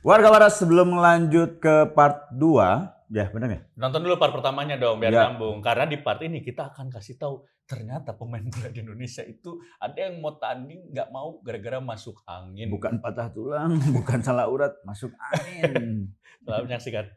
Warga Waras sebelum lanjut ke part 2, ya benar ya? Nonton dulu part pertamanya dong biar Ya. nyambung. Karena di part ini kita akan kasih tahu ternyata pemain bola di Indonesia itu ada yang mau tanding nggak mau gara-gara masuk angin. Bukan patah tulang, bukan salah urat, masuk angin. Selamat menyaksikan.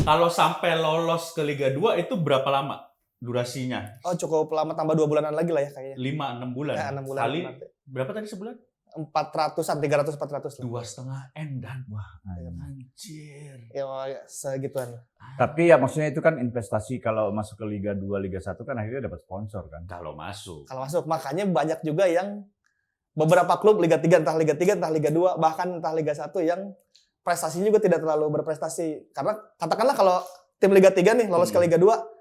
Kalau sampai lolos ke Liga 2 itu berapa lama durasinya? Oh cukup lama, tambah 2 bulanan lagi lah ya kayaknya. 5-6 bulan. Ya, 6 bulan. Kali nanti. berapa tadi sebulan? 400-an, 300-400 lah. 2,5 M dan Wah, anjir. Ya segituan. tapi ya maksudnya itu kan investasi kalau masuk ke Liga 2, Liga 1 kan akhirnya dapat sponsor kan. Kalau masuk. Kalau masuk, makanya banyak juga yang beberapa klub Liga 3, entah Liga 3, entah Liga 2, bahkan entah Liga 1 yang prestasinya juga tidak terlalu berprestasi. Karena katakanlah kalau tim Liga 3 nih lolos ke Liga 2,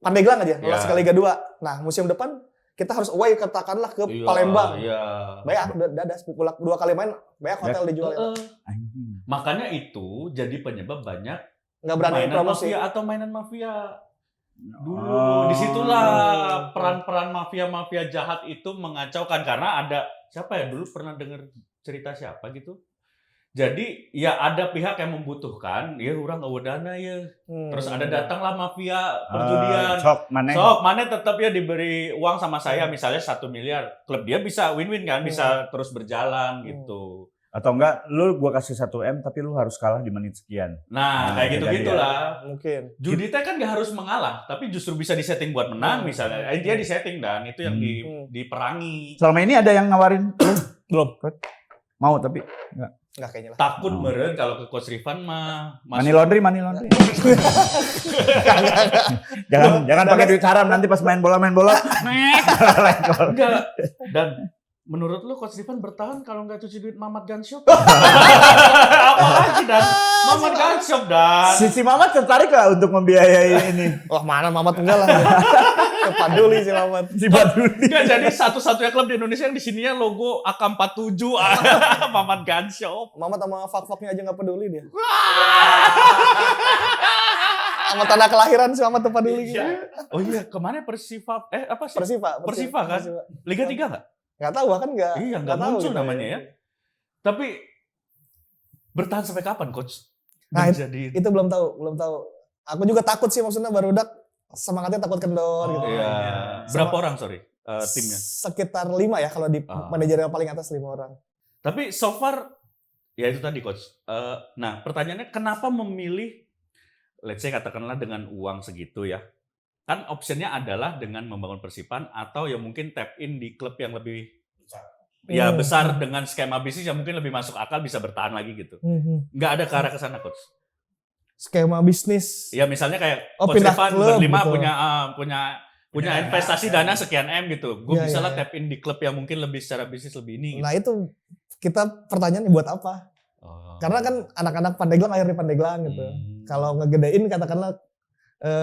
Pandeglang aja lolos ke Liga 2. Nah, musim depan kita harus away katakanlah ke Palembang. Iya. Banyak dadas 2 kali main, banyak hotel dijual. Anjing. Makanya itu jadi penyebab banyak Nggak berani mainan promosi. mafia atau mainan mafia. Dulu Oh. disitulah peran-peran mafia-mafia jahat itu mengacaukan karena ada siapa ya dulu pernah dengar cerita siapa gitu. Jadi ya ada pihak yang membutuhkan, ya orang nggak dana ya. Terus ada datanglah mafia perjudian. Sok maneh. Sok, mana tetap ya diberi uang sama saya misalnya 1 miliar. Klub dia bisa win-win kan, bisa terus berjalan gitu. Atau enggak, lu gua kasih 1 M tapi lu harus kalah di menit sekian. Nah, kayak gitu-gitulah. Mungkin. Judi teh kan nggak harus mengalah, tapi justru bisa disetting buat menang misalnya. Dia disetting dan itu yang diperangi. Selama ini ada yang nawarin lu? Belum. Mau tapi enggak. Enggak kayaknya lah. Takut meren kalau ke Coach Rifan mah Money laundry. jangan pakai duit haram nanti pas main bola. Enggak. Dan menurut lu Coach Rifan bertahan kalau nggak cuci duit Mamat Gun Shop? Apa lagi dan Mamat Gun Shop dan Si Mamat tertarik gak untuk membiayai ini? Wah, mana Mamat enggak lah. Kepaduli si Mamat. Si Baduli. Enggak, jadi satu-satunya klub di Indonesia yang di sininya logo AK47 Mamat Gun Shop. Mamat sama fak-faknya aja nggak peduli dia. Sama tanda kelahiran si Mamat tuh peduli gitu. Oh iya, kemana Persifa? Apa sih? Persifa kan? Liga 3 nggak? Nggak tahu bahkan nggak. Iya, nggak tahu muncul gitu namanya ya. Tapi bertahan sampai kapan, Coach? Nah, Menjadi itu belum tahu. Aku juga takut sih maksudnya barudak semangatnya takut kendor gitu. Iya. Berapa orang timnya? Sekitar 5 ya kalau di manajerial paling atas 5 orang. Tapi so far ya itu tadi Coach. Nah, pertanyaannya kenapa memilih let's say katakanlah dengan uang segitu ya. Kan optionnya adalah dengan membangun Persipan atau ya mungkin tap in di klub yang lebih besar dengan skema bisnis yang mungkin lebih masuk akal bisa bertahan lagi gitu. Nggak ada ke arah ke sana, Coach. Skema bisnis. Ya misalnya kayak Oh, Coach pindah Rifan klub, berlima gitu. punya investasi dana sekian M gitu. Gue Iya, bisa lah iya. tap in di klub yang mungkin lebih secara bisnis lebih ini. Gitu. Nah itu kita pertanyaannya buat apa? Karena kan anak-anak Pandeglang lahir di Pandeglang gitu. Kalau ngegedein katakanlah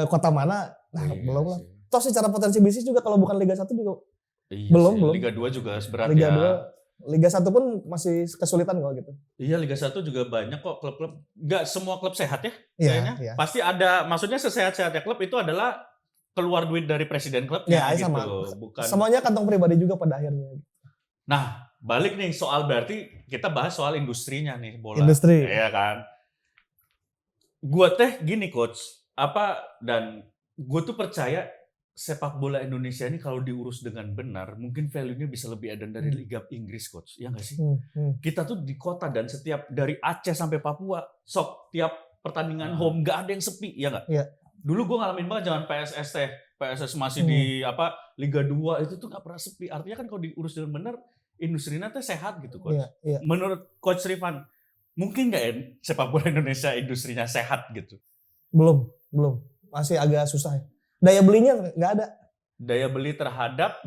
kota mana, nah belum lah. Toh secara potensi bisnis juga kalau bukan Liga 1 juga belum. Liga 2 juga berat Liga ya. 2, Liga 1 pun masih kesulitan kok gitu. Iya, Liga 1 juga banyak kok klub-klub. Nggak semua klub sehat ya Iya, kayaknya. iya. Pasti ada, maksudnya sesehat-sehatnya klub itu adalah keluar duit dari presiden klubnya Iya, gitu. sama. Bukan. Semuanya kantong pribadi juga pada akhirnya. Nah, balik nih soal berarti kita bahas soal industrinya nih bola. Industri. Iya kan. Gua teh gini Coach, dan gue tuh percaya sepak bola Indonesia ini kalau diurus dengan benar, mungkin value-nya bisa lebih ada dari Liga Inggris, Coach. Iya nggak sih? Kita tuh di kota dan setiap dari Aceh sampai Papua, tiap pertandingan home nggak ada yang sepi, ya nggak? Iya. Dulu gue ngalamin banget zaman PSS masih di Liga 2 itu tuh nggak pernah sepi. Artinya kan kalau diurus dengan benar, industrinya tuh sehat gitu, Coach. Iya. Menurut Coach Rifan, mungkin nggak ya sepak bola Indonesia industrinya sehat gitu? Belum. Masih agak susah ya. Daya belinya nggak ada. Daya beli terhadap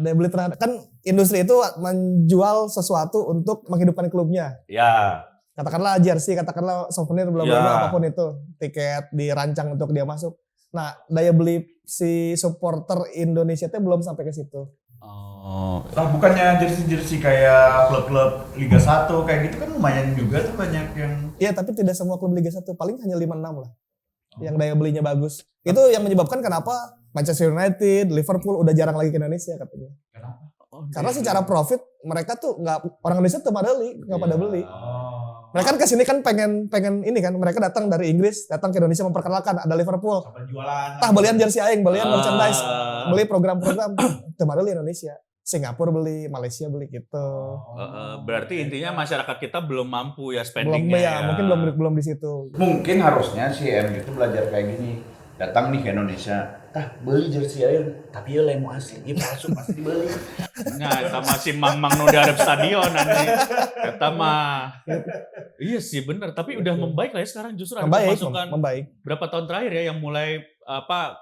Kan industri itu menjual sesuatu untuk menghidupkan klubnya. ya Katakanlah jersey, katakanlah souvenir, bla bla bla, apapun itu. Tiket dirancang untuk dia masuk. Nah, daya beli si supporter Indonesia itu belum sampai ke situ. Oh. Lah bukannya jersey-jersey kayak klub-klub Liga 1 kayak gitu kan lumayan juga tuh banyak yang. Iya, tapi tidak semua klub Liga 1, paling hanya 5-6 lah. Yang daya belinya bagus. Itu yang menyebabkan kenapa Manchester United, Liverpool udah jarang lagi ke Indonesia katanya. Kenapa? Karena secara profit mereka tuh nggak, orang Indonesia tuh nggak pada beli. Oh. Mereka kan kesini kan pengen ini kan, mereka datang dari Inggris, datang ke Indonesia memperkenalkan ada Liverpool. Sampai jualan. Belian jersey aing, belian merchandise, Ah. beli program-program. Teman di Indonesia, Singapura beli, Malaysia beli gitu. Berarti intinya masyarakat kita belum mampu ya Belum spendingnya ya, mungkin belum di situ. Mungkin harusnya si M itu belajar kayak gini. Datang nih ke Indonesia, beli jersey aja, tapi ya lemu asli, ini palsu pasti dibeli. Nah, kita masih mang-mang nu di hadap stadion nanti. Kita mah. Iya sih benar, tapi udah membaik lah ya sekarang justru ada pemasukan. Membaik. Berapa tahun terakhir ya yang mulai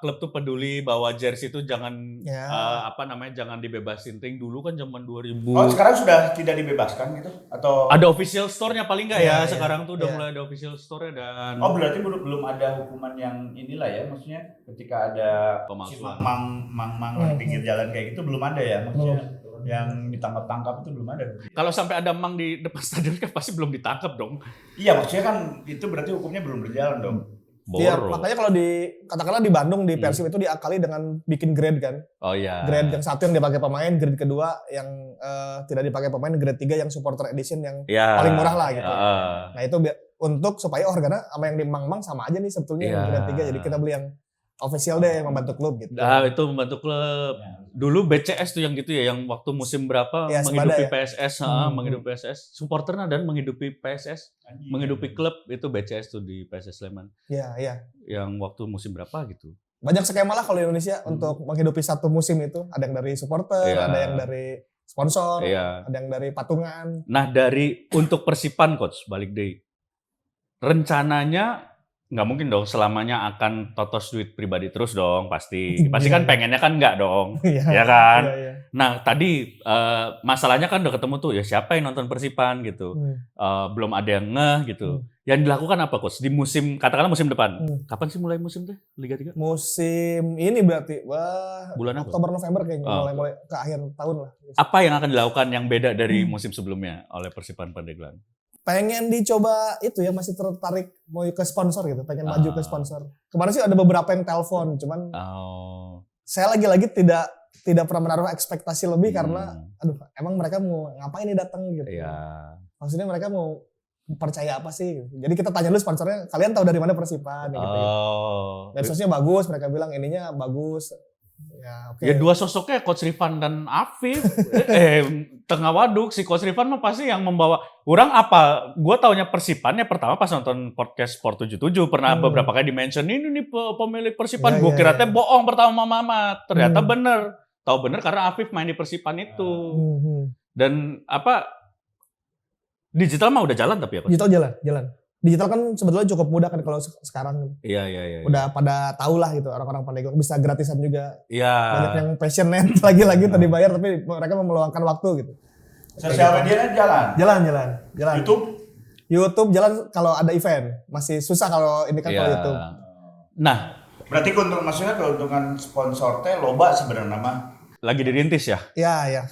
klub tuh peduli bahwa jersey itu jangan Ya. jangan dibebasin. Ting dulu kan zaman 2000. Oh sekarang sudah tidak dibebaskan gitu? Atau? Ada official store-nya paling nggak ya? Ya, Sekarang tuh udah ya. mulai ada official store-nya dan Oh berarti belum ada hukuman yang inilah ya, maksudnya ketika ada si Pemalsuan. mang di pinggir jalan kayak gitu belum ada ya, maksudnya yang ditangkap itu belum ada. Kalau sampai ada mang di depan stadion kan pasti belum ditangkap dong. Iya maksudnya kan itu berarti hukumnya belum berjalan dong. Iya, Boro. makanya kalau katakanlah di Bandung di Persib itu diakali dengan bikin grade kan. Oh iya. Grade yang satu yang dipakai pemain, grade kedua yang tidak dipakai pemain, grade 3 yang supporter edition yang Ya. paling murah lah gitu. Heeh. Nah itu untuk supaya karena sama yang di Mang-Mang sama aja nih sebetulnya yang Iya. grade 3, jadi kita beli yang official deh yang membantu klub gitu. Nah, itu membantu klub. Dulu BCS tuh yang gitu ya, yang waktu musim berapa Ya, menghidupi Sebada ya. PSS, menghidupi PSS, supporternya dan menghidupi PSS, menghidupi klub itu BCS tuh di PSS Sleman. Iya, iya. Yang waktu musim berapa gitu. Banyak skema lah kalau di Indonesia untuk menghidupi satu musim itu. Ada yang dari supporter, Iya. ada yang dari sponsor, Iya. ada yang dari patungan. Nah, untuk Persipan coach balik deh. Rencananya nggak mungkin dong selamanya akan totos duit pribadi terus dong pasti. Pasti kan pengennya kan nggak dong. Iya. Ya kan? Iya, iya. Nah, tadi masalahnya kan udah ketemu tuh ya siapa yang nonton Persipan gitu. Belum ada yang ngeh gitu. Yang dilakukan apa coach di musim katakanlah musim depan? Kapan sih mulai musim teh Liga 3? Musim ini berarti Bulan apa? Oktober November kayaknya Oh. mulai ke akhir tahun lah. Apa yang akan dilakukan yang beda dari musim sebelumnya oleh Persipan Pandeglang? Pengen dicoba itu ya, masih tertarik mau ke sponsor gitu, pengen maju ke Ah. sponsor. Kemarin sih ada beberapa yang telepon, cuman Oh. saya lagi-lagi tidak pernah menaruh ekspektasi lebih karena aduh emang mereka mau ngapain nih datang gitu. Iya. Maksudnya mereka mau percaya apa sih? Jadi kita tanya dulu sponsornya, kalian tahu dari mana Persipan gitu. Oh. Medsosnya bagus, mereka bilang ininya bagus. Ya, oke. Ya dua sosoknya Coach Rifan dan Afif. Tengah waduk si Coach Rifan mah pasti yang membawa. Orang apa? Gua taunya Persipan ya pertama pas nonton podcast Sport 77 pernah beberapa kali di-mention ini nih pemilik Persipan. Ya, Gua ya, kira ya. teh bohong pertama Mama. Ternyata bener. Tahu bener karena Afif main di Persipan itu. Dan digital mah udah jalan tapi ya Coach? Digital jalan. Digital kan sebetulnya cukup mudah kan kalau sekarang. Iya. Udah pada tahu lah gitu orang-orang Pandeglang, bisa gratisan juga. Iya. Banyak yang passionate lagi-lagi tadi bayar tapi mereka meluangkan waktu gitu. Sosial media jalan. Jalan. YouTube jalan kalau ada event. Masih susah kalau ini kan kalau Iya. YouTube. Nah, Berarti maksudnya keuntungan sponsor teh loba sebenarnya mah. lagi dirintis ya? Ya.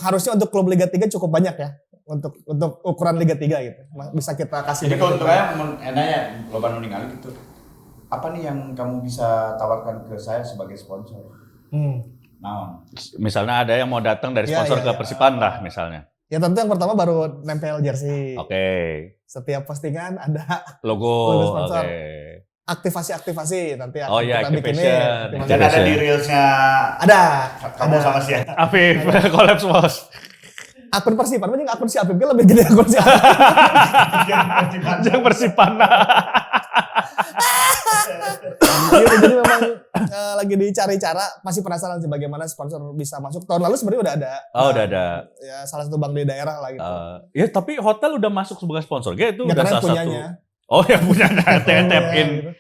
Harusnya untuk klub Liga 3 cukup banyak ya. Untuk ukuran Liga 3 gitu. Bisa kita kasih. Jadi keuntungannya enaknya loba nu ningali gitu. Apa nih yang kamu bisa tawarkan ke saya sebagai sponsor? Naon? Misalnya ada yang mau datang dari sponsor ke Persipan lah misalnya. Ya tentu yang pertama baru nempel jersey. Oke. Setiap postingan ada Logo. sponsor. Oke. Aktivasi nanti akan Oh iya, kita bikinin. activation. Dan ada di reelsnya Ada. kamu sama si Afif, collapse bos. Akun Persipan, mending akun si Afif lebih gede akun si Afif. Jangan Persipan. Gitu, jadi memang lagi dicari cara, masih penasaran sih bagaimana sponsor bisa masuk. Tahun lalu sebenarnya udah ada. Oh, udah ada. Ya salah satu bank di daerah lah gitu. Ya tapi hotel udah masuk sebagai sponsor. Itu Ya, udah karena salah punyanya. satu. Oh yang punyanya tap in. Gitu.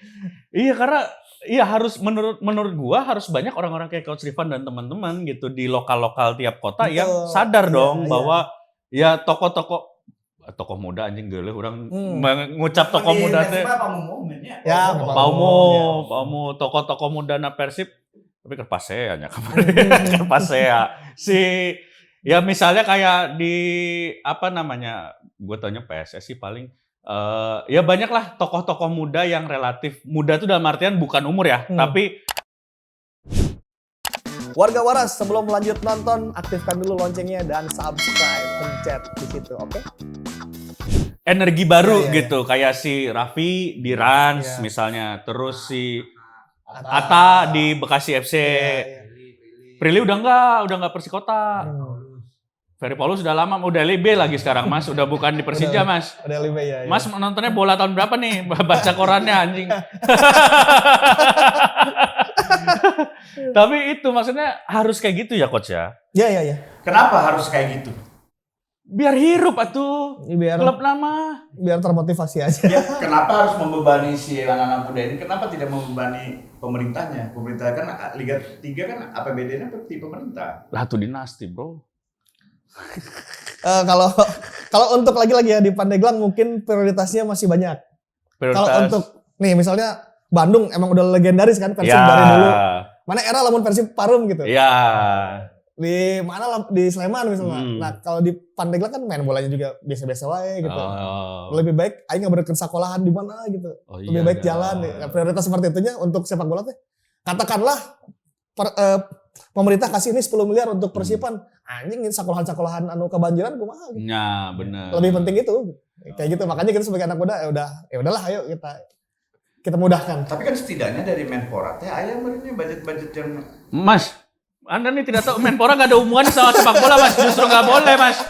Iya karena iya harus menurut gua harus banyak orang-orang kayak Coach Rifan dan teman-teman gitu di lokal-lokal tiap kota yang Betul. sadar Iya, dong iya. bahwa ya tokoh muda anjing geuleuh urang mengucap tokoh muda teh Ya, paumu tokoh-tokoh muda na Persib tapi kerpasea nya kemarin kerpasea Ya misalnya kayak di apa namanya, gue tanya PSSI paling ya banyak lah tokoh-tokoh muda yang relatif muda itu dalam artian bukan umur ya, tapi Warga Waras, sebelum lanjut nonton, aktifkan dulu loncengnya dan subscribe, pencet di situ, oke? energi baru Iya. gitu, kayak si Raffi di Rans Iya. misalnya, terus si Atta di Bekasi FC, Iya. Prilly udah nggak Persikota. Ferry Paulus sudah lama, udah LIB lagi sekarang Mas, udah bukan di Persija Mas. Udah lebih ya. Mas nontonnya bola tahun berapa nih? Baca korannya anjing. Tapi itu maksudnya harus kayak gitu ya Coach ya? Iya. Kenapa harus kayak gitu? Biar hirup atuh. Biar Klub nama. biar termotivasi aja. Ya, kenapa harus membebani si anak-anak muda ini? Kenapa tidak membebani pemerintahnya? Pemerintah kan Liga 3 kan APBD-nya seperti pemerintah. Lah tuh dinasti, Bro. Kalau untuk lagi-lagi ya di Pandeglang mungkin prioritasnya masih banyak. Kalau untuk nih misalnya Bandung emang udah legendaris kan Persib dari dulu. Mana era lamun Persib Parum gitu. Ya. Di mana lah di Sleman misalnya. Hmm. Nah, kalau di Pandeglang kan main bolanya juga biasa-biasa wae gitu. Oh. Lebih baik aing ngaberekeun sekolahan di mana gitu. Oh, Lebih iya baik dah. jalan. Nah, prioritas seperti itunya untuk sepak bola teh. Katakanlah pemerintah kasih ini 10 miliar untuk Persipan. Anjing sekolahan-sekolahan anu kebanjiran kumaha gitu. Ya, benar. Lebih penting itu. Kayak gitu. Makanya kita sebagai anak muda ya udahlah ayo kita mudahkan. Tapi kan setidaknya dari Menpora teh aya meureunnya budget-budget yang Mas, Anda nih tidak tahu Menpora nggak ada hubungan sama sepak bola Mas, justru nggak boleh Mas.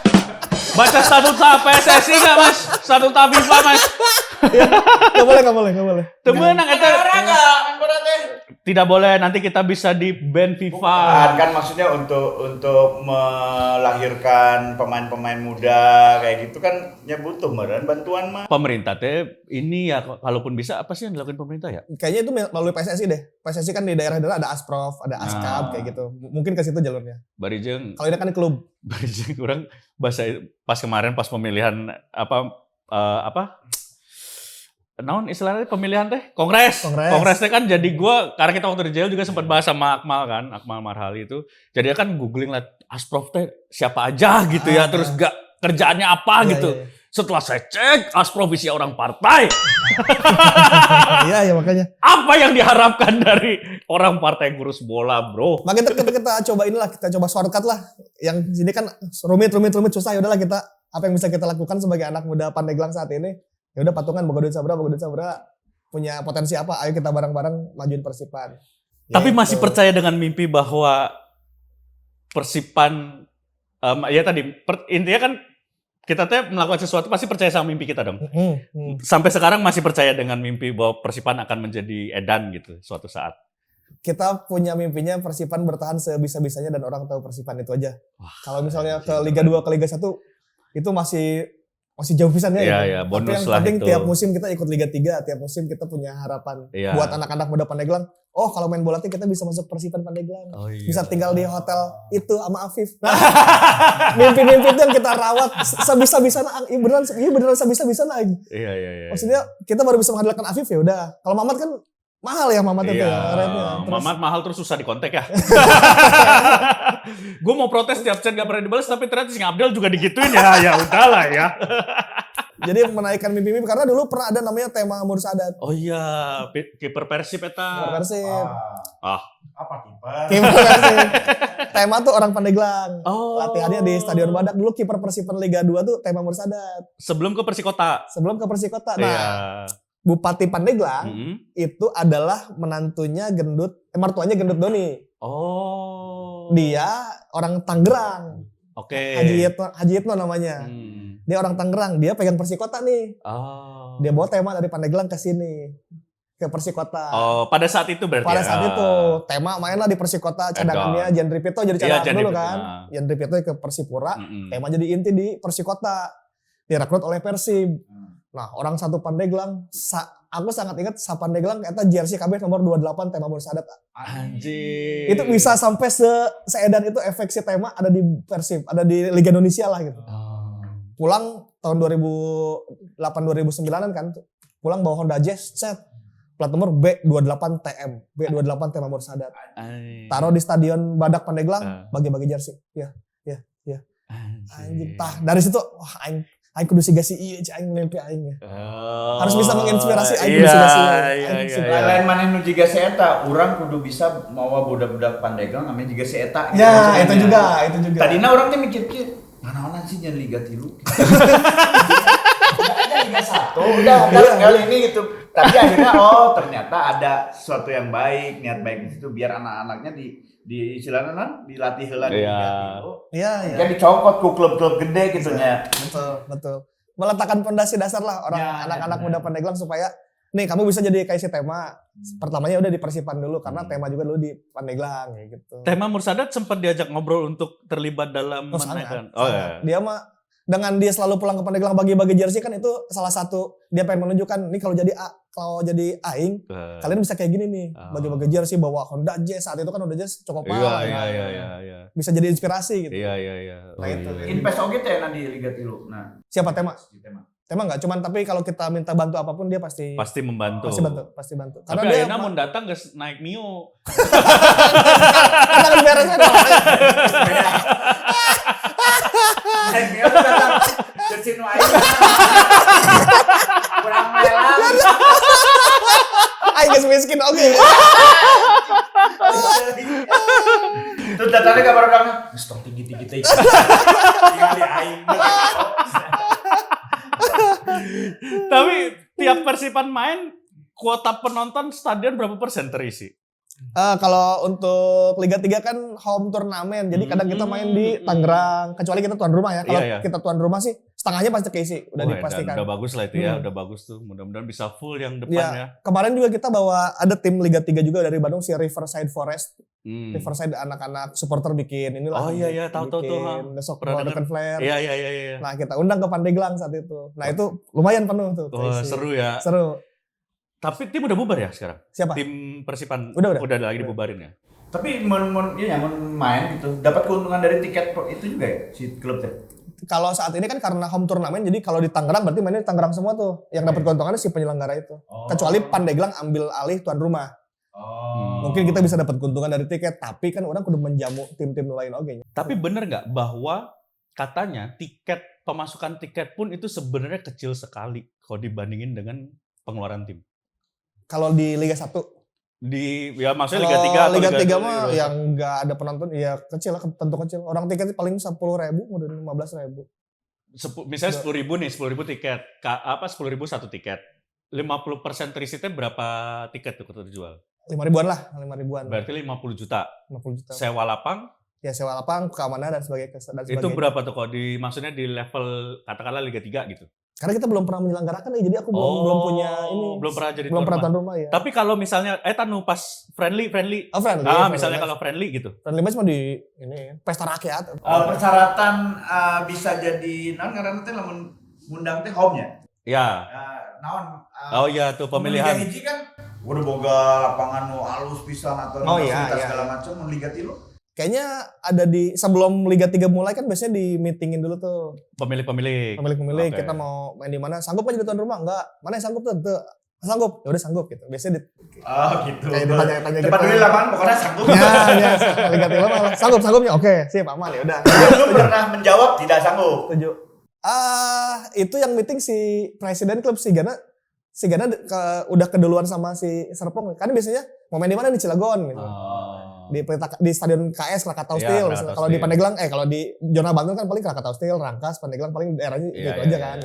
Baca statuta PSSI nggak Mas? Statuta FIFA Mas. Nggak boleh. Temenang eta. Menpora teh. Tidak boleh, nanti kita bisa di ban FIFA. Kan maksudnya untuk melahirkan pemain-pemain muda kayak gitu kan ya butuh meureun bantuan mah. Pemerintah teh ini ya kalaupun bisa apa sih yang dilakukan pemerintah ya? Kayaknya itu melalui PSSI deh. PSSI kan di daerah-daerah ada Asprof, ada Askab kayak gitu. Mungkin ke situ jalurnya. Barijeng Kalau ini kan klub. kurang bahasa pas kemarin pas pemilihan apa naon istilahnya pemilihan teh kongres teh kan jadi gua karena kita waktu di jail juga sempat bahas sama Akmal Marhali itu jadi kan googling lah Asprof teh siapa aja gitu ya terus gak kerjaannya apa gitu. Setelah saya cek Asprof isi orang partai. Iya makanya. Apa yang diharapkan dari orang partai ngurus bola, Bro? Makanya kita coba shortcut lah. Yang sini kan rumit susah. Ya udahlah kita apa yang bisa kita lakukan sebagai anak muda Pandeglang saat ini? Ya udah patungan boga duit sabra punya potensi apa? Ayo kita bareng-bareng majuin Persipan. Tapi masih percaya dengan mimpi bahwa Persipan ya tadi intinya kan kita tuh melakukan sesuatu pasti percaya sama mimpi kita dong. Sampai sekarang masih percaya dengan mimpi bahwa Persipan akan menjadi edan gitu suatu saat. Kita punya mimpinya Persipan bertahan sebisa-bisanya dan orang tahu Persipan itu aja. Kalau misalnya ke Liga 2 ke Liga 1 itu masih jauh pisan ya. Iya, bonus yang lah penting itu. tiap musim kita ikut Liga 3, tiap musim kita punya harapan buat anak-anak muda Pandeglang. Oh, kalau main bola kita bisa masuk Persipan Pandeglang. Oh, iya. Bisa tinggal di hotel itu sama Afif. Mimpi-mimpi itu yang kita rawat sebisa-bisana. Beneran sebisa-bisana. Iya. Maksudnya kita baru bisa mengandalkan Afif ya udah. Kalau Mamat kan mahal ya Mamat itu ya rate-nya. Mamat mahal terus susah dikontak ya. Gue mau protes tiap chat gak pernah dibalas tapi ternyata si Abdel juga digituin ya. Ya udahlah ya. Jadi menaikkan mimpi-mimpi karena dulu pernah ada namanya tema Mursadat. Oh iya, kiper Persib eta. Persib. Apa kiper? Kiper Persib. Tema tuh orang Pandeglang. Oh. Latihannya di Stadion Badak. Dulu kiper Persipan Liga 2 tuh tema Mursadat. Sebelum ke Persikota. Sebelum ke Persikota. Nah, Iya. Bupati Pandeglang itu adalah menantunya mertuanya Gendut Doni. Oh. Dia orang Tangerang. Oke. Haji Yitno namanya. Dia orang Tangerang, dia pegang Persikota nih. Oh. Dia bawa tema dari Pandeglang ke sini. Ke Persikota. Oh, pada saat itu berarti pada saat itu tema mainlah di Persikota, cadangannya Jendri Pito jadi cadangan dulu kan. Jendri Pito ke Persipura, tema jadi inti di Persikota. Direkrut oleh Persib. Nah, orang satu Pandeglang, aku sangat ingat sa Pandeglang kata jersey KB nomor 28 tema Mursadat. Anjir. Itu bisa sampai seedan itu efek si tema ada di Persib, ada di Liga Indonesia lah gitu. Pulang tahun 2008 2009 kan, pulang bawa Honda Jazz, set. plat nomor B28TM, B28 Tema Mursadat. Taruh di Stadion Badak Pandeglang, bagi-bagi jersey. Ya. Anjing, dari situ wah aing kudu siga si ieu aing mimpi aing ya. Harus bisa menginspirasi aing kudu siga si ieu. Lain maneh nu jiga si eta, urang kudu bisa mawa budak-budak Pandeglang ame jiga si eta. Ya, itu juga. Tadina urang teh mikir naon sih jeung Liga 3. Ada Liga 1, udah sekali ini gitu. Tapi akhirnya ternyata ada sesuatu yang baik, niat baik di situ biar anak-anaknya di istilahnya dilatih heula di Liga 3. Iya. Kan dicokot ku klub-klub gede gitu nya. Betul. Meletakkan fondasi dasar lah anak-anak muda Pandeglang supaya nih kamu bisa jadi kayak si Tema. Pertamanya udah di Persipan dulu karena Tema juga dulu di Pandeglang kayak gitu. Tema Mursadat sempat diajak ngobrol untuk terlibat dalam menaikkan. Dia mah dengan dia selalu pulang ke Pandeglang bagi-bagi jersey kan itu salah satu dia pengen menunjukkan nih kalau jadi aing kalian bisa kayak gini nih bagi-bagi jersey bawa Honda Jazz saat itu kan Honda Jazz cukup mahal. Iya. Bisa jadi inspirasi gitu. Iya. Nah, itu. Invest oge teh di Liga 3. Nah, siapa Tema? Tema enggak, cuman tapi kalau kita minta bantu apapun dia pasti membantu. Pasti bantu. Karena dia akhirnya mau datang geus naik Mio. Karena kan beres kan. naik Mio datang jersey nu aing. Kurang melang. Aing geus miskin oge. Terus datangnya kabar orangnya, "Stop tinggi-tinggi teh." Tinggal aing. Tapi tiap Persipan main kuota penonton stadion berapa persen terisi? Kalau untuk Liga 3 kan home turnamen. Jadi kadang kita main di Tangerang, kecuali kita tuan rumah ya. Kalau kita tuan rumah sih setengahnya pasti keisi, udah dipastikan. Udah bagus lah itu ya, udah bagus tuh. Mudah-mudahan bisa full yang depannya. Kemarin juga kita bawa ada tim Liga 3 juga dari Bandung si Riverside Forest. Riverside anak-anak supporter bikin inilah. Oh iya, tahu tuh. Besok mau ada flare. Iya. Nah, kita undang ke Pandeglang saat itu. Nah, itu lumayan penuh tuh. Seru ya. Seru. Tapi tim udah bubar ya sekarang? Siapa? Tim Persipan udah lagi dibubarin ya? Tapi mau main gitu, dapat keuntungan dari tiket itu juga ya si klub teh. Kalau saat ini kan karena home turnamen, jadi kalau di Tangerang berarti mainnya di Tangerang semua tuh. Yang dapat keuntungannya si penyelenggara itu. Kecuali Pandeglang ambil alih tuan rumah. Mungkin kita bisa dapat keuntungan dari tiket, tapi kan orang kudu menjamu tim-tim lain oke. Tapi bener nggak bahwa katanya pemasukan tiket pun itu sebenarnya kecil sekali kalau dibandingin dengan pengeluaran tim? Kalau di Liga 1 maksudnya Liga 3 Liga 3 mah yang enggak ada penonton ya kecil lah, tentu kecil. Orang tiket paling 10.000 udah 15.000. Misalnya 10.000 nih, 10.000 tiket. 10.000 satu tiket. 50% terisitnya berapa tiket tuh terjual? 5.000-an lah, 5.000-an. Berarti 50 juta. 50 juta. Sewa lapang? Ya sewa lapang, keamanan dan sebagainya. Itu berapa tuh kalau maksudnya di level katakanlah Liga 3 gitu? Karena kita belum pernah menyelenggarakan ya, jadi aku belum punya ini. Belum pernah jadi belum pernah tuan rumah ya. Tapi kalau misalnya pas friendly. Friendly. Misalnya kalau friendly gitu. Friendly match mah di ini pesta rakyat. Persyaratan bisa jadi karena teh lamun ngundang teh home-nya. Ya. Tuh pemilihan. Liga hiji kan udah boga lapangan nu alus pisan atau segala macam. Liga 3 kayaknya ada sebelum Liga 3 mulai kan biasanya di meetingin dulu tuh. Pemilik. Okay. Kita mau main di mana? Sanggup aja di tuan rumah? Enggak. Mana yang sanggup tuh? Sanggup. Ya udah sanggup gitu. Biasanya gitu. Kayak ditanya-tanya gitu. Cepat dulu lapangan pokoknya sanggup. Ya, Liga 3 malah sanggup-sanggupnya. Oke, siap aman ya udah. Belum pernah menjawab tidak sanggup. Setuju. Itu yang meeting si presiden klub si Gana udah keduluan sama si Serpong. Kan biasanya mau main di mana di Cilegon gitu. Di stadion KS Krakatau Steel. Kalau di Pandeglang kalau di zona Banten kan paling Krakatau Steel, Rangkas, Pandeglang paling daerahnya gitu aja kan.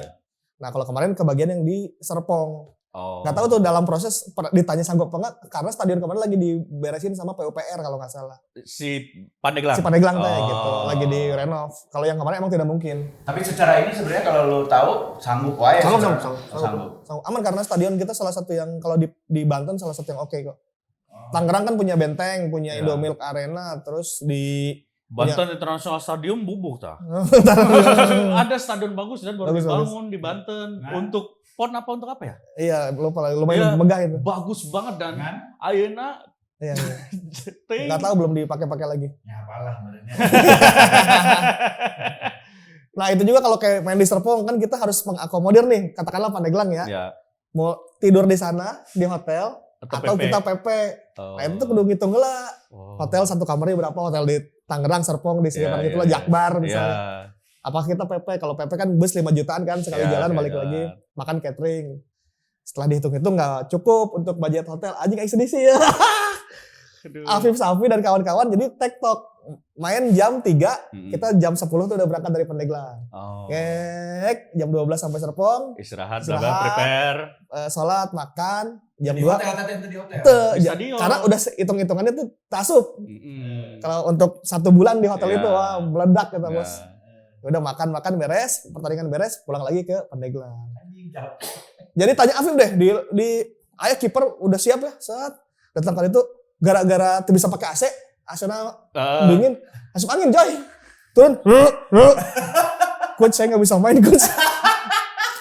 Nah, kalau kemarin kebagian yang di Serpong. Nggak tahu tuh dalam proses ditanya sanggup apa enggak karena stadion kemarin lagi diberesin sama PUPR kalau nggak salah. Si Pandeglang gitu, lagi di renov. Kalau yang kemarin emang tidak mungkin. Tapi secara ini sebenarnya kalau lo tahu sanggup wae. Sanggup. Aman karena stadion kita salah satu yang kalau di Banten salah satu yang oke kok. Tangerang kan punya Benteng, punya Indomilk Arena, terus di Banten International Stadium bubuh tah. Ada stadion bagus dan baru dibangun di Banten untuk PON untuk apa ya? Iya, lumayan megah itu. Bagus banget dan ayeuna iya. Enggak tahu belum dipakai-pakai lagi. Ya apalah sebenarnya. Nah, itu juga kalau kayak main di Serpong kan kita harus mengakomodir nih, katakanlah Pandeglang ya. Mau tidur di sana di hotel atau PP. kita PP. Oh. Nah itu tuh kudu ngitung lah. Oh. Hotel satu kamarnya berapa? Hotel di Tangerang, Serpong, di sekitar gitu lah, Jakbar misalnya. Apa kita PP? Kalau PP kan bus 5 jutaan kan sekali jalan balik lagi. Makan catering. Setelah dihitung-hitung nggak cukup untuk budget hotel. Anjing sedih sih ya. Afif Safi dan kawan-kawan jadi TikTok. Main jam 3, kita jam 10 tuh udah berangkat dari Pandeglang. Jam 12 sampai Serpong. Istirahat, prepare. Sholat, makan. Jam di 2. Hotel di hotel. Karena udah hitung-hitungannya tuh tasuk. Kalau untuk 1 bulan di hotel itu, wah meledak kata bos. Udah makan beres, pertandingan beres, pulang lagi ke Pandeglang. Jadi tanya Afif deh, di ayah kiper udah siap ya saat datang kali itu gara-gara bisa pakai AC dingin, masuk angin coy. Turun. Coach saya nggak bisa main coach.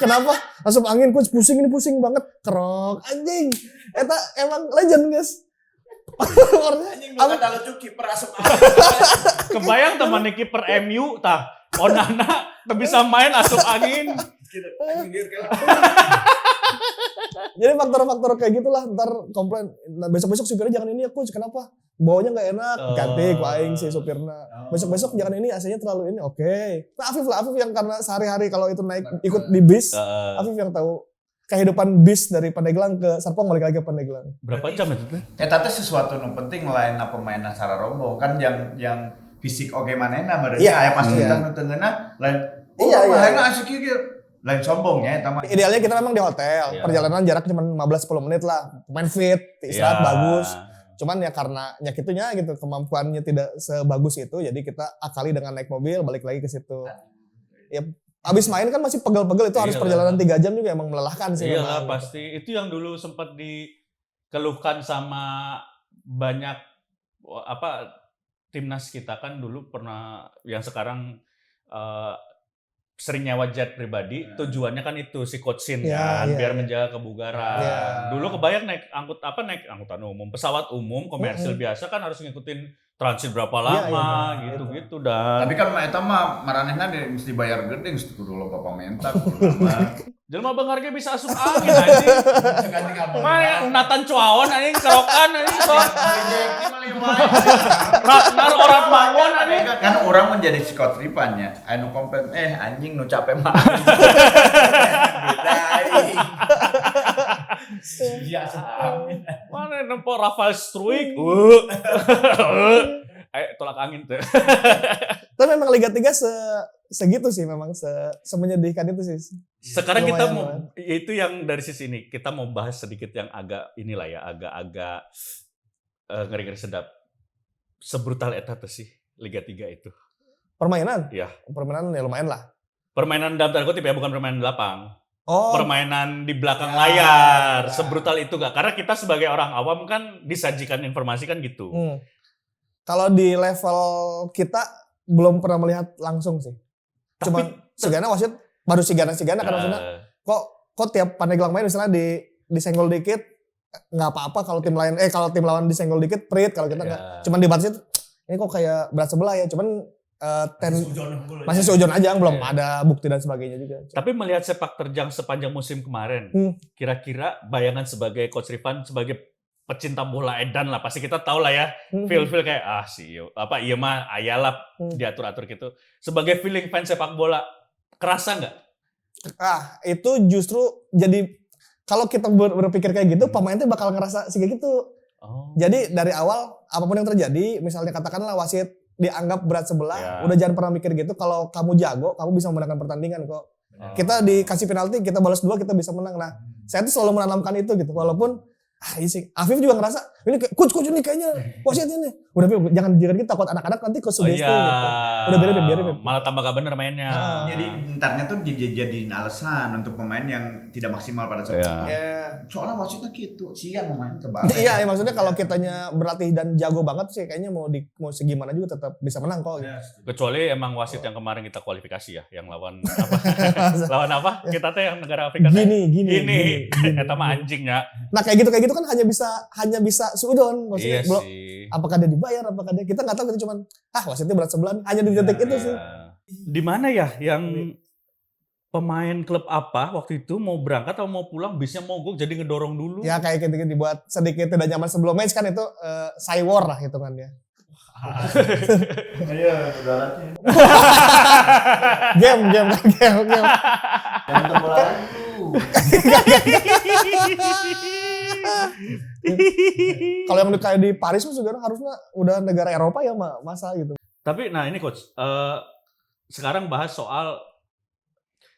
Kenapa? Masuk angin coach, pusing banget. Kerok anjing. Eta emang legend guys. Anjing lu kata lucu kiper asup angin. Kebayang temannya kiper MU tah. Onana bisa main asup angin. Jadi faktor-faktor kayak gitulah ntar komplain. Nah, besok-besok supirnya jangan ini ya coach, kenapa? Baunya nggak enak, ganti ku aing si supirnya. Besok-besok jangan ini AC-nya terlalu ini. Oke. Nah, Afif yang karena sehari-hari kalau itu naik ikut di bis, Afif yang tahu kehidupan bis dari Pandeglang ke Serpong balik lagi ke Pandeglang. Berapa jam itu? Tapi sesuatu yang penting lain pemain secara rombong kan yang fisik oke manehna berarti aya pas kita tengeuna lain. Lain asik kieu. Lain sombong ya, idealnya kita memang di hotel, perjalanan jarak cuma 15-10 menit lah, pemain fit, istirahat bagus. Cuman ya karena nyakitunya gitu, kemampuannya tidak sebagus itu, jadi kita akali dengan naik mobil, balik lagi ke situ. Ya abis main kan masih pegel-pegel, itu harus perjalanan 3 jam juga emang melelahkan sih. Iyalah pasti, itu yang dulu sempat dikeluhkan sama banyak timnas kita kan dulu pernah, yang sekarang sering nyewa jet pribadi, tujuannya kan itu si coach Shin kan, biar menjaga kebugaran. Dulu kebayang naik angkutan umum, pesawat umum komersil biasa kan harus ngikutin transit berapa lama gitu-gitu dan. Tapi kan eta mah maranehna mesti bayar gede, mesti kudu loba pamentak. Jelema beungar ge bisa asup angin anjing. Mah Nathan Cuaon anjing kerokan anjing sok. Ragnar Orat Mangon anjing. Kan orang menjadi psikotripannya. Anu komplain anjing nu capek mah. Iya amin. Mana nempo Rafael Struik. Tolak angin tuh. Tapi memang Liga 3 segitu sih memang semenyedihkan itu sih. Sekarang kita mau itu yang dari sisi ini kita mau bahas sedikit yang agak inilah ya agak ngeri-ngeri sedap. Sebrutal eta tuh sih Liga 3 itu. Permainan? Iya. Permainan ya lumayan lah. Permainan dalam tanda kutip ya, bukan permainan di lapang. Oh. Permainan di belakang layar. Sebrutal itu gak? Karena kita sebagai orang awam kan disajikan informasi kan gitu. Kalau di level kita belum pernah melihat langsung sih. Cuma Sigana wasit baru Sigana kan maksudnya. Kok tiap Pandeglang main misalnya disenggol dikit nggak apa-apa kalau tim lain kalau tim lawan disenggol dikit prit, kalau kita nggak. Cuman di batas itu ini kok kayak berat sebelah ya. Cuman masih seujon aja, belum ada bukti dan sebagainya juga. Tapi melihat sepak terjang sepanjang musim kemarin, kira-kira bayangan sebagai Coach Rifan sebagai pecinta bola edan lah, pasti kita tahu lah ya, feel kayak iya mah ayalah diatur-atur gitu. Sebagai feeling fans sepak bola, kerasa nggak? Itu justru jadi kalau kita berpikir kayak gitu, pemainnya bakal ngerasa sih kayak gitu. Jadi dari awal apapun yang terjadi, misalnya katakanlah wasit dianggap berat sebelah, udah jangan pernah mikir gitu. Kalau kamu jago, kamu bisa memenangkan pertandingan kok. Kita dikasih penalti, kita balas 2, kita bisa menang. Nah, saya tuh selalu menanamkan itu gitu. Walaupun Afif juga ngerasa ini coach ini kayaknya wasit ini. Udah jangan kita takut anak-anak nanti ke sugesti gitu. Udah biarin. Malah tambah gak bener mainnya. Jadi entarnya tuh jadi alasan untuk pemain yang tidak maksimal pada saat itu. Soalnya wasitnya gitu, siang main kebalik. Iya, maksudnya kalau kitanya berlatih dan jago banget sih kayaknya mau segimana juga tetap bisa menang kok. Kecuali emang wasit yang kemarin kita kualifikasi ya, yang lawan apa? Lawan apa? Kita teh yang negara Afrika. Gini. Eta mah anjingnya. Nah, kayak gitu kan hanya bisa suudon maksudnya. Iya sih. Apakah dia dibayar, apakah dia kita nggak tahu, kita cuman wasitnya berat sebelah, hanya di titik itu sih. Di mana ya yang pemain klub apa waktu itu mau berangkat atau mau pulang bisnya mogok jadi ngedorong dulu. Ya kayak gitu dibuat sedikit tidak nyaman sebelum match kan itu cywar lah hitungannya. Iya, udah latih. Game. Yang bola. Kalau yang kayak di Paris mah sekarang harusnya udah negara Eropa ya masa gitu. Tapi nah ini coach, sekarang bahas soal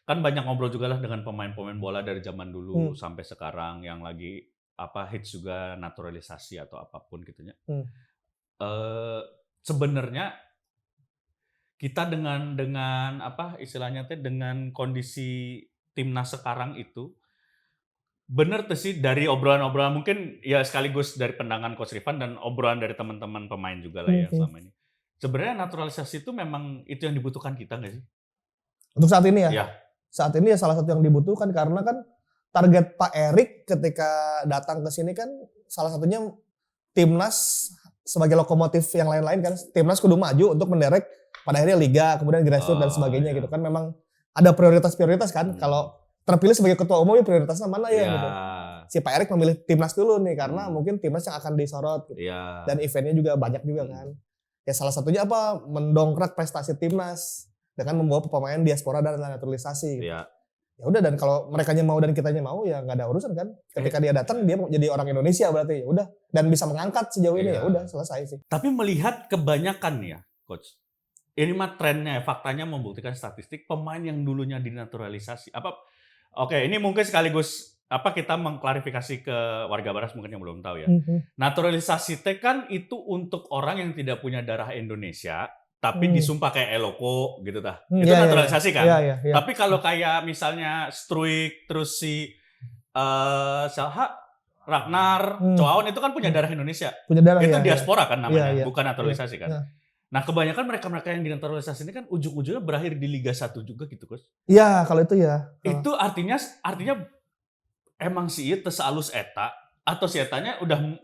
kan banyak ngobrol juga lah dengan pemain-pemain bola dari zaman dulu sampai sekarang yang lagi hits juga naturalisasi atau apapun gitunya. Sebenarnya kita dengan istilahnya dengan kondisi timnas sekarang itu bener tuh sih dari obrolan-obrolan mungkin ya sekaligus dari pandangan Coach Rifan dan obrolan dari teman-teman pemain juga lah ya selama ini. Sebenarnya naturalisasi itu memang itu yang dibutuhkan kita nggak sih? Untuk saat ini ya? Ya. Saat ini ya salah satu yang dibutuhkan karena kan target Pak Erik ketika datang ke sini kan salah satunya timnas sebagai lokomotif yang lain-lain kan. Timnas kudu maju untuk menderek pada akhirnya liga, kemudian grassroots dan sebagainya gitu kan. Memang ada prioritas-prioritas kan. Kalau terpilih sebagai ketua umum ya prioritasnya mana ya gitu. Si Pak Erik memilih timnas dulu nih karena mungkin timnas yang akan disorot gitu. Dan eventnya juga banyak juga kan. Ya salah satunya mendongkrak prestasi timnas dengan membawa pemain diaspora dan naturalisasi. Gitu. Ya udah dan kalau merekanya mau dan kitanya mau ya nggak ada urusan kan. Ketika dia datang dia mau jadi orang Indonesia berarti ya udah dan bisa mengangkat sejauh ini ya udah selesai sih. Tapi melihat kebanyakan ya coach. Ini mah trennya, faktanya membuktikan statistik pemain yang dulunya dinaturalisasi. Oke, ini mungkin sekaligus kita mengklarifikasi ke warga Baras mungkin yang belum tahu ya. Naturalisasi kan itu untuk orang yang tidak punya darah Indonesia tapi disumpah kayak Eloko gitu dah. Itu naturalisasi kan. Iya. Tapi kalau kayak misalnya Struik terus si Ragnar, Coaon itu kan punya darah Indonesia. Punya darah itu ya, diaspora kan namanya, iya. bukan naturalisasi kan. Iya. Nah, kebanyakan mereka-mereka yang dinaturalisasi ini kan ujung-ujungnya berakhir di Liga 1 juga gitu, Coach. Iya, kalau itu ya. Itu artinya emang si itu sealus eta atau si etanya udah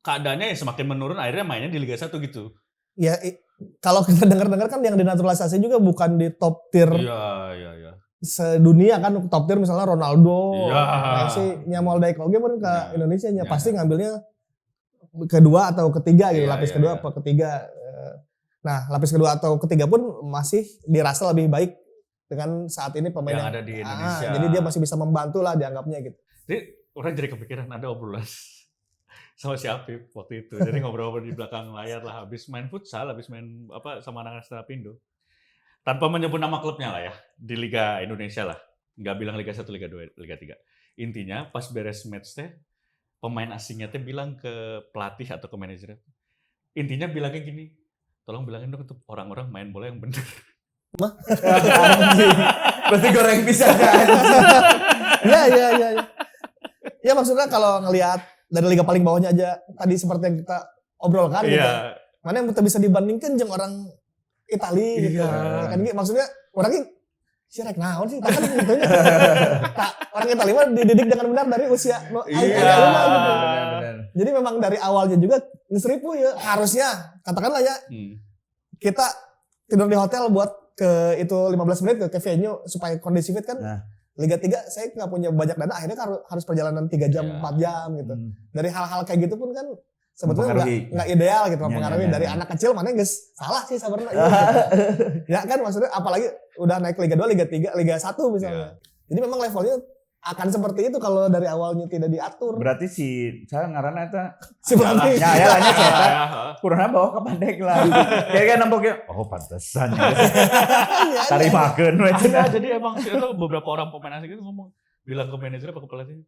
keadaannya yang semakin menurun akhirnya mainnya di Liga 1 gitu. Ya, kalau kita dengar-dengar kan yang dinaturalisasi juga bukan di top tier. Iya. Sedunia kan top tier misalnya Ronaldo, Messi, Nyamal Daikoge pun ke Indonesia pasti ngambilnya kedua atau ketiga gitu, lapis kedua atau ketiga. Nah, lapis kedua atau ketiga pun masih dirasa lebih baik dengan saat ini pemain yang ada di Indonesia. Jadi dia masih bisa membantu lah dianggapnya gitu. Jadi orang jadi kepikiran ada obrolan sama si Apip waktu itu. Jadi ngobrol di belakang layar lah habis main futsal, habis main sama anak-anak Senapindo. Tanpa menyebut nama klubnya lah ya, di Liga Indonesia lah. Nggak bilang Liga 1, Liga 2, Liga 3. Intinya pas beres match teh, pemain asingnya teh bilang ke pelatih atau ke manajer. Intinya bilangnya gini, tolong bilangin dong untuk orang-orang main bola yang bener. Berarti goreng pisang kan? Iya. Ya maksudnya kalau ngelihat dari liga paling bawahnya aja, tadi seperti yang kita obrolkan gitu. Mana yang bisa dibandingkan jeung orang Itali gitu. Kan maksudnya orangnya si rek naon sih, kan gitu nya. Orang Itali mah dididik dengan benar dari usia agak lama gitu. Benar. Jadi memang dari awalnya juga ngeseripu ya harusnya katakanlah ya. Kita tidur di hotel buat ke itu 15 menit ke venue supaya kondisi fit kan. Liga 3 saya nggak punya banyak dana akhirnya harus perjalanan 3 jam 4 jam gitu. Dari hal-hal kayak gitu pun kan sebetulnya nggak ideal gitu mempengaruhi dari anak kecil mana guys salah sih sebenarnya. Ya kan maksudnya apalagi udah naik Liga 2, Liga 3, Liga 1 misalnya. Jadi memang levelnya akan seperti itu kalau dari awalnya tidak diatur. Berarti saya ngaranna eta si pelatih. Ya nya saya kurangna bawa ke pandek lah. Kayak nempoknya pantesan. Tarimakeun we cenah. Jadi emang itu beberapa orang pemain asing itu ngomong bilang ke manajer apa ke pelatih,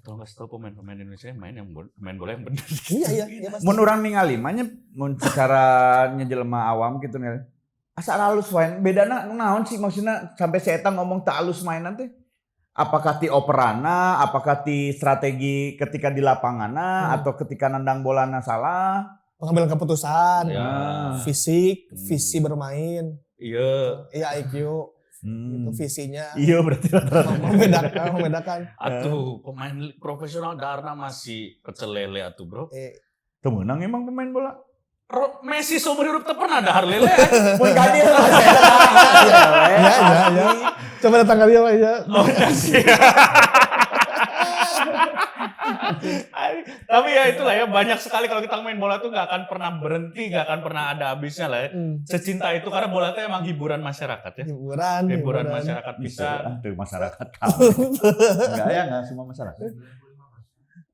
tolong kasih tahu pemain Indonesia main bola yang benar. Iya pasti. Mun urang ningali mah mun secara nyejelema awam gitu nih. Asa halus wae. Bedana naon sih maksudna sampai si eta ngomong teu halus mainan teh? Apakah ti operana, apakah ti strategi ketika di lapanganna atau ketika nendang bolana salah? Pengambilan keputusan, fisik, visi bermain. Iya IQ. Itu visinya. Iya berarti membedakan. Atuh pemain profesional darna masih pecel lele atuh bro. Tuh menang emang pemain bola. Messi seumur hidup teu pernah ada Harley le. Mun ganti lah Ya. Coba datang kali ya, Pak ya. Oh, sih. Tapi ya itulah ya, banyak sekali kalau kita main bola tuh nggak akan pernah berhenti, nggak akan pernah ada habisnya lah ya. Secinta itu karena bola itu emang hiburan masyarakat ya. Hiburan masyarakat bisa. Tuh masyarakat tahu. Enggak semua masyarakat.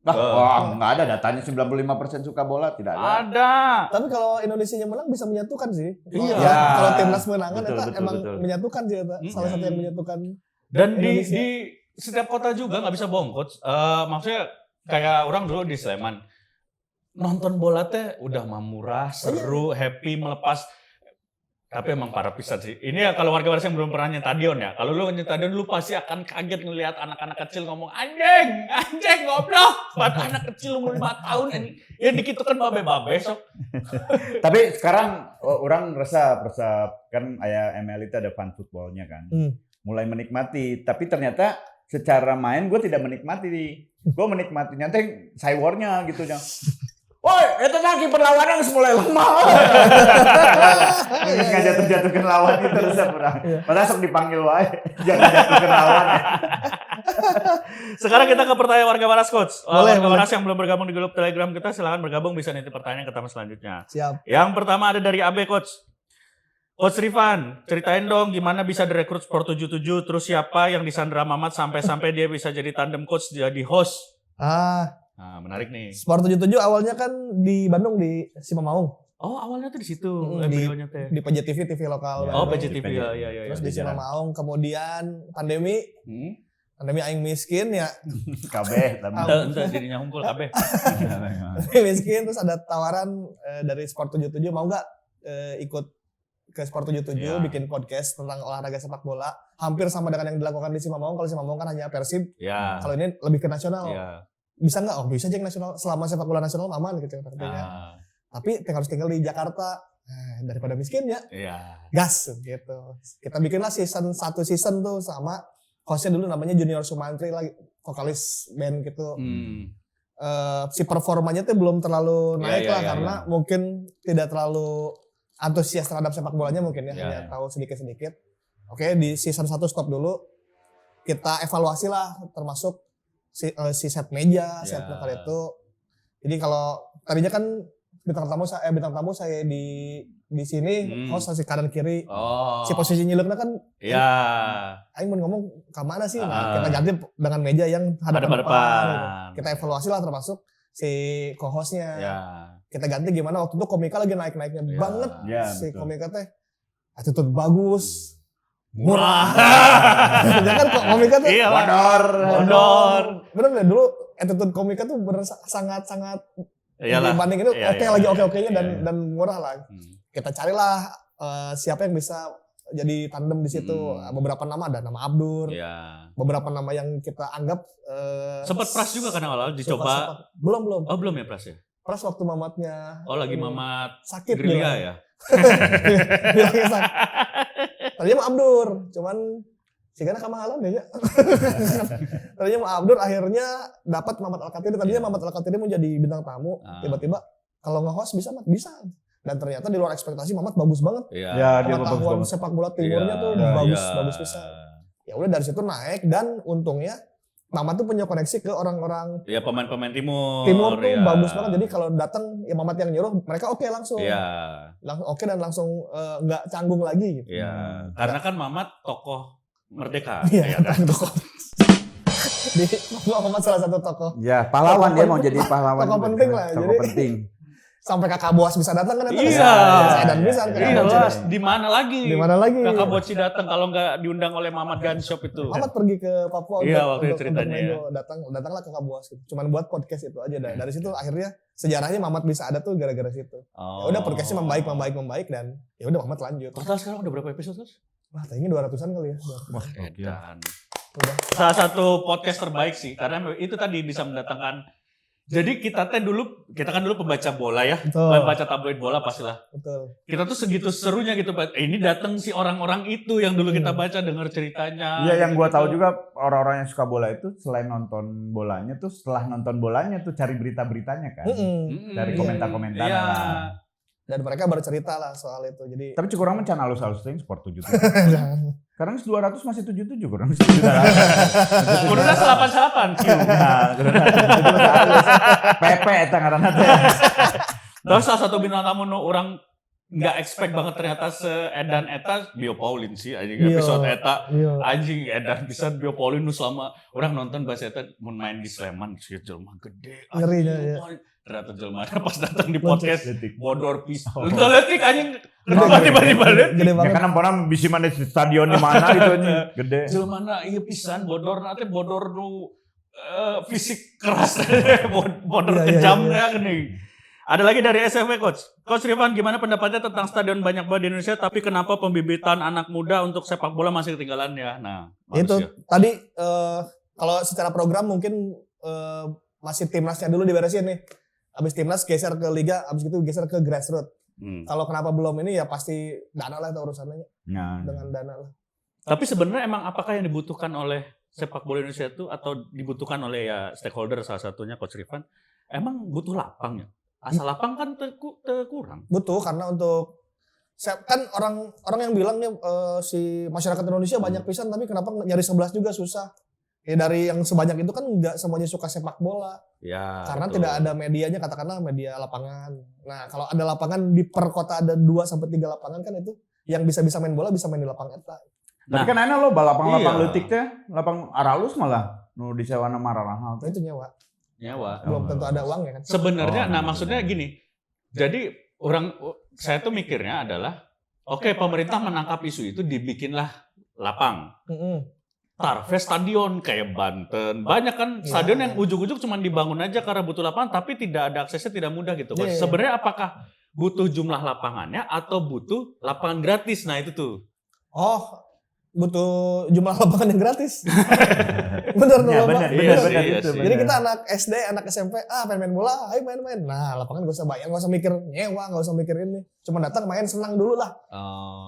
Enggak ada datanya 95% suka bola, tidak ada. Ada. Tapi kalau Indonesia menang bisa menyatukan sih. Iya. Kalau timnas menangan Betul, itu betul, emang betul. menyatukan sih eta. Salah satu yang menyatukan. Dan di Indonesia. setiap kota juga nggak bisa bohong coach. Maksudnya kayak orang dulu di Sleman nonton bola teh udah mah murah, seru, happy, melepas. Tapi emang parah pisan sih. Ini ya kalau warga-warga yang belum pernah nyetadion ya. Kalau lu nyetadion lu pasti akan kaget ngelihat anak-anak kecil ngomong anjing goblok. Buat anak kecil umur 5 tahun ini. Ya dikit kan babe-babe sok. Tapi sekarang orang resep kan aya ML itu ada fan footballnya kan. Mulai menikmati, tapi ternyata secara main gue tidak menikmati. Gue menikmatinya teh cywarnya gitu ya. Woi, itu kan kiper lawannya harus mulai lemah. Ngajak terjatuhkan lawan itu resep orang. Padahal sok dipanggil wae, jangan jatuhkan lawan. Sekarang kita ke pertanyaan warga Waras coach. Boleh. Warga Waras yang belum bergabung di grup Telegram kita silakan bergabung, bisa nanti pertanyaan ke tamu selanjutnya. Siap. Yang pertama ada dari AB coach. Coach Rifan, ceritain dong gimana bisa direkrut Sport 77, terus siapa yang disandra Mamat sampai dia bisa jadi tandem coach, jadi host. Nah, menarik nih. Sport 77 awalnya kan di Bandung di Simamaung. Oh, awalnya tuh di situ. Di PJTV TV lokal. Oh, Bandung. PJTV ya. Terus di Simamaung, kemudian pandemi aing miskin ya. Kabeh tapi Entah dirinya hunkul kabeh. Miskin, terus ada tawaran dari Sport 77 mau nggak ikut ke Sport 77 Ya. bikin podcast tentang olahraga sepak bola, hampir sama dengan yang dilakukan di Simamaung. Kalau Simamaung kan hanya Persib, Ya. kalau ini lebih ke nasional. Ya. Bisa nggak? Oh bisa aja yang nasional, selama sepak bola nasional aman gitu katanya. Tapi harus tinggal di Jakarta. Daripada miskin ya, Iya. gas gitu. Kita bikinlah satu season tuh sama hostnya dulu namanya Junior Sumantri lagi, vokalis band gitu. Si performanya tuh belum terlalu naik lah karena mungkin tidak terlalu antusias terhadap sepak bolanya mungkin ya, hanya tahu sedikit-sedikit. Oke, di season 1 stop dulu. Kita evaluasi lah termasuk si set meja, set lokal itu. Jadi kalau tadinya kan bintang tamu saya di sini host si kanan kiri. Oh. Si posisi nyilekna kan aing mau ngomong ke mana sih? Nah, kita ganti dengan meja yang hadap-hadapan. Gitu. Kita evaluasi lah termasuk si co-hostnya. Kita ganti gimana waktu itu Komika lagi naik-naiknya banget. Si betul. Komika teh attitude bagus. Murah. Jangan kok Komika tuh Bodor. bener deh dulu attitude Komika tuh bener sangat dibanding itu lagi oke-okenya dan murah lah. Kita carilah siapa yang bisa jadi tandem di situ. Beberapa nama, ada nama Abdur. Beberapa nama yang kita anggap sempat Pras juga kan awal dicoba. Belum. Oh, belum ya Pras ya? Pras waktu Mamatnya. Oh, lagi Mamat sakit Grilia ya. Bilangnya sakit. Tadinya mau Abdur, cuman sigana kamahalan ya. Tadinya mau Abdur, akhirnya dapat Mamat Al-Katiri. Tadinya Mamat Al-Katiri mau jadi bintang tamu, tiba-tiba kalau nge-host bisa. Dan ternyata di luar ekspektasi Mamat bagus banget. dia Pengetahuan bagus. sepak bola timurnya tuh bagus bisa. Ya udah dari situ naik dan untungnya Mamat tuh punya koneksi ke orang-orang Ya pemain-pemain timur. tuh bagus banget. Jadi kalau datang ya Mamat yang nyuruh, mereka oke langsung. Oke dan langsung nggak canggung lagi gitu. Iya. Karena kan Mamat tokoh merdeka. Iya, kan? Di Mamat salah satu tokoh. Ya, pahlawan dia mau jadi pahlawan. Tokoh penting lah. Tokoh Jadi penting. sampai Kakak Boas bisa datang kan? Iya. Dan bisa kan? Iya lah. Di mana lagi? Di mana lagi? Kakak Boci datang kalau nggak diundang oleh Mamat Gun Shop itu. Mamat pergi ke Papua waktu itu ceritanya ya. Datanglah Kakak Boas gitu. Cuman buat podcast itu aja. Dari situ akhirnya sejarahnya Mamat bisa ada tuh gara-gara situ. Ya udah podcastnya membaik dan ya udah Mamat lanjut. Total sekarang udah berapa episode, Coach? Wah, tadinya 200-an kali ya. Wah, edan. Udah. Salah satu podcast terbaik sih karena itu tadi bisa mendatangkan. Jadi kita kan dulu pembaca bola ya, pembaca tabloid bola pastilah. Betul. Kita tuh segitu serunya gitu, Pak. Ini datang si orang-orang itu yang dulu kita baca, dengar ceritanya. Iya, yang gua tahu juga orang-orang yang suka bola itu selain nonton bolanya tuh setelah nonton bolanya tuh cari berita-beritanya kan. Dari komentar-komentar lah. Dan mereka bercerita lah soal itu. Jadi Tapi kurang mencan halus-halus teh sport 77. jangan. Sekarang 200 masih 77 kurang. Kuduna salapan-salapan. Nah, Pepe eta ngaranna teh. Terus salah satu bintang tamu nu orang nggak expect banget ternyata seedan eta Bio Paulin sih anjing Iya. episode eta Iya. anjing edan bisa Bio Paulin nu selama orang nonton bahasa eta mun main di Sleman sih jelema gede. Ngerinya, anjing, ya. Ternyata jelema pas datang di podcast Letik. bodor pisan. Oh. Udah letik anjing Gede, kenapa gede. tiba-tiba letik. Gede Ya banget. kan ampona bisi mana di stadion di mana gitu anjing. Gede. Jelema ieu pisan bodor nanti bodor nu fisik keras bodor Iya, iya, kejam iya. ya geuning. Ada lagi dari SFW Coach. Coach Rifan, gimana pendapatnya tentang stadion banyak banget di Indonesia, tapi kenapa pembibitan anak muda untuk sepak bola masih ketinggalan ya? Nah, Itu manusia. tadi kalau secara program mungkin masih timnasnya dulu diberesin nih. Habis timnas geser ke liga, habis itu geser ke grassroots. Kalau kenapa belum ini ya pasti dana lah itu urusannya Nah, dengan dana lah. Tapi sebenarnya emang apakah yang dibutuhkan oleh sepak bola Indonesia itu atau dibutuhkan oleh ya stakeholder salah satunya Coach Rifan, emang butuh lapang ya? Asal lapang kan kurang. Butuh karena untuk kan orang yang bilang nih si masyarakat Indonesia banyak pisan tapi kenapa nyari 11 juga susah. Ya dari yang sebanyak itu kan nggak semuanya suka sepak bola. Ya. Karena betul. tidak ada medianya, katakanlah media lapangan. Nah, kalau ada lapangan di per kota ada 2 sampai 3 lapangan kan itu yang bisa main bola bisa main di lapangan eta. tapi kan enak lo balapang-lapang Iya. leutik teh, lapang aralus malah nu disewana mararahal Nah, teh. itu nyewa. Nyawa. Belum tentu ada uang ya kan. Sebenarnya, Oh, nah iya. maksudnya gini. Jadi saya tuh mikirnya adalah, oke pemerintah menangkap isu itu dibikinlah lapang. Mm-mm. Tarves stadion kayak Banten. Banyak kan Iya. stadion yang ujung-ujung cuma dibangun aja karena butuh lapangan tapi tidak ada aksesnya, tidak mudah gitu. Coach. Iya. Sebenarnya apakah butuh jumlah lapangannya atau butuh lapangan gratis? Nah itu tuh. Oh, butuh jumlah lapangan yang gratis. Bener tuh. Ya, Bapak. benar, Iya benar, sih, benar iya itu. sih. Jadi kita anak SD, anak SMP, pengen main bola, ayo main-main. Nah, lapangan gak usah bayar, gak usah mikir nyewa, gak usah mikir ini. Cuma datang main senang dulu lah.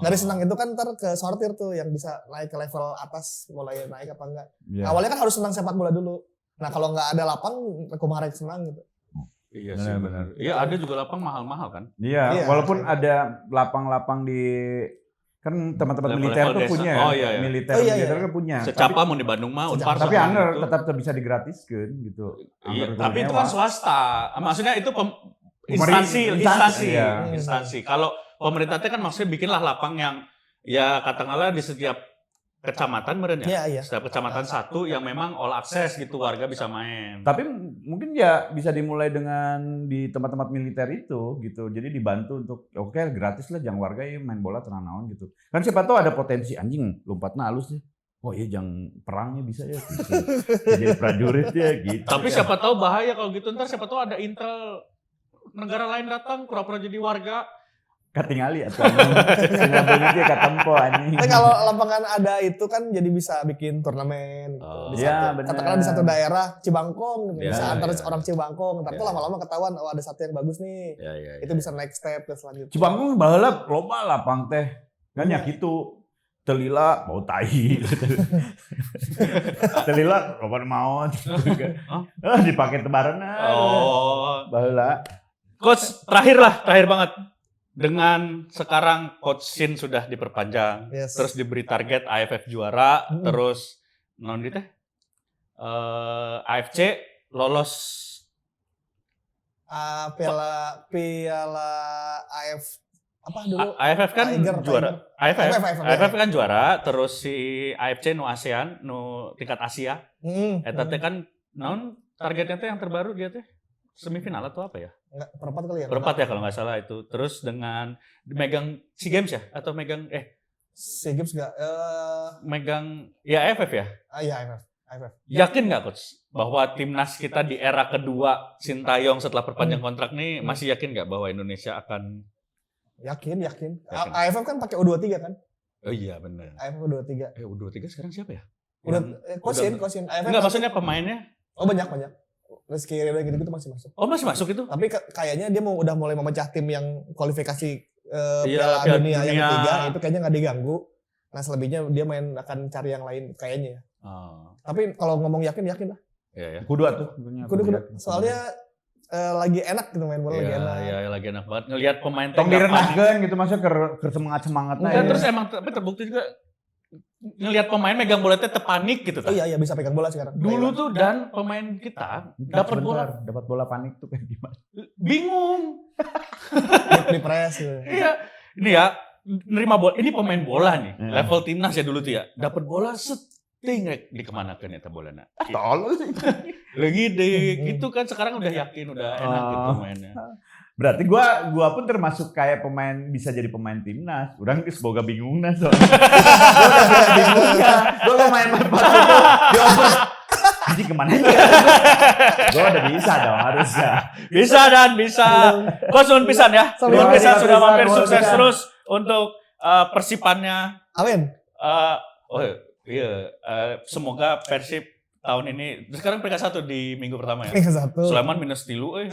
Dari senang itu kan ntar ke sortir tuh yang bisa naik ke level atas, mulai naik apa enggak. Iya. Awalnya kan harus senang sepak bola dulu. Nah, kalau nggak ada lapang, kumaha rek senang gitu. Iya Benar, sih. benar. Iya ada juga lapang mahal-mahal kan. Iya, Iya, walaupun iya. ada lapang-lapang di kan tempat-tempat Level-level militer tuh desa. punya. Oh, iya, iya. Militer Oh, iya, militer iya. kan punya. Secapa mau di Bandung mah Secapa. Unpar Tapi sama anger gitu. tetap bisa digratiskan gitu. Iya, Anger tapi itu nyewa. kan swasta. Maksudnya itu Instansi, instansi. iya. Instansi. Kalau pemerintah teh kan maksudnya bikinlah lapang yang ya katakanlah di setiap kecamatan meren ya. Iya, iya. Setiap kecamatan satu yang memang all access gitu warga bisa main. Tapi mungkin ya bisa dimulai dengan di tempat-tempat militer itu gitu. Jadi dibantu untuk oke gratis lah jangan warga ya main bola tenang naon gitu. Kan siapa tahu ada potensi anjing lompatnya halus nih. Oh iya jangan perangnya bisa ya gitu. Jadi prajurit ya gitu. Tapi siapa tahu bahaya kalau gitu ntar siapa tahu ada intel negara lain datang pura-pura jadi warga. Katingali atau sinabungnya dia katempo anjing. Tapi kalau lapangan ada itu kan jadi bisa bikin turnamen. Gitu. Oh. Di Iya, satu- benar. katakanlah di satu daerah Cibangkong, gitu. Iya, bisa antar iya. orang Cibangkong. Ntar tuh Iya. lama-lama ketahuan, oh ada satu yang bagus nih. Ya, ya, Itu bisa next step ke selanjutnya. Cibangkong baheula loba lapang teh. Kan ya gitu. Telila bau tai. Telila loba maon. Dipakai tebareuna. Oh, Baheula. Coach, terakhir banget. Dengan sekarang Coach Shin sudah diperpanjang, Yes. terus diberi target AFF juara, Hmm. terus non teh AFC lolos Piala AF apa dulu? AFF kan Tiger, juara. Tiger. AFF kan juara, terus si AFC nu ASEAN, nu tingkat Asia. Eta teh kan non targetnya teh yang terbaru dia teh semifinal atau apa ya? Enggak, perempat kali ya? Perempat ya kalau nggak salah itu. Terus dengan megang SEA Games ya atau megang SEA Games enggak? megang ya AFF ya? Iya, AFF. Yakin nggak coach bahwa timnas kita di era kedua Sintayong setelah perpanjang kontrak nih masih yakin nggak bahwa Indonesia akan? Yakin. Yakin. AFF kan pakai U23 kan? Oh iya benar. AFF U23. U23 sekarang siapa ya? Kosin. AFF. Enggak maksudnya pemainnya? Oh banyak. Rizky Ridho gitu masih masuk. Oh masih masuk itu? Tapi kayaknya dia udah mulai memecah tim yang kualifikasi Iya, Piala Piala Dunia yang Dunia. ketiga itu kayaknya nggak diganggu. Nah selebihnya dia akan cari yang lain kayaknya ya. Oh, Tapi kalau ngomong yakin lah. iya ya. Kudu atuh. Kudu. Soalnya lagi enak gitu main bola lagi enak. Iya, lagi enak banget ngelihat pemain Tong nggak panik. direnahkeun gitu maksudnya ke semangat-semangatna. Enggak, ya. terus emang tapi terbukti juga ngelihat pemain megang bola teh panik gitu. Oh iya bisa pegang bola sekarang. Dulu tuh dan pemain kita dapat bola panik tuh kayak gimana? bingung. di press gitu. Iya. Ini ya, nerima bola. Ini pemain bola nih. Hmm. Level timnas ya dulu tuh ya. Dapat bola seting rek dikemanakan eta bolana. Tolol sih. Lagi deh, gitu kan sekarang udah yakin, udah enak gitu mainnya. Berarti gua pun termasuk kayak pemain bisa jadi pemain timnas. Urang geus boga bingungna soalnya. Gua udah bingungnya. Gua main pas itu dioper. Jadi kemana aja? Gua udah bisa dong harusnya. Bisa dan bisa. Coach Nun pisan ya. Nun pisan sudah mampir sukses terus untuk persipannya. Amin. Semoga Persib tahun ini sekarang peringkat 1 di minggu pertama ya. Peringkat 1. Sulaiman -3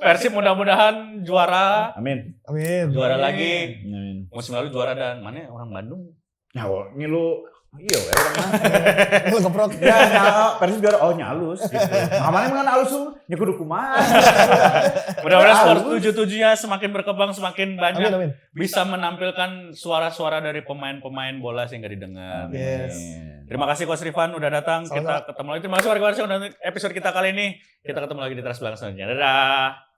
Persib mudah-mudahan juara. Amin. Juara lagi. Amin. Musim lalu juara dan mana orang Bandung. Ya, ngilu iya orang mah. Lu keprok. Ya, Persib juara nyalus gitu. Mamane mengan alus nya kudu kumaha. Mudah-mudahan skor 7-7-nya semakin berkembang, semakin banyak Amin. bisa menampilkan suara-suara dari pemain-pemain bola sehingga didengar. Yes. Terima kasih Coach Rifan udah datang. Sama-sama. Kita ketemu lagi. Terima kasih warga-warga untuk episode kita kali ini. Kita ketemu lagi di Teras Belakang selanjutnya. Dadah.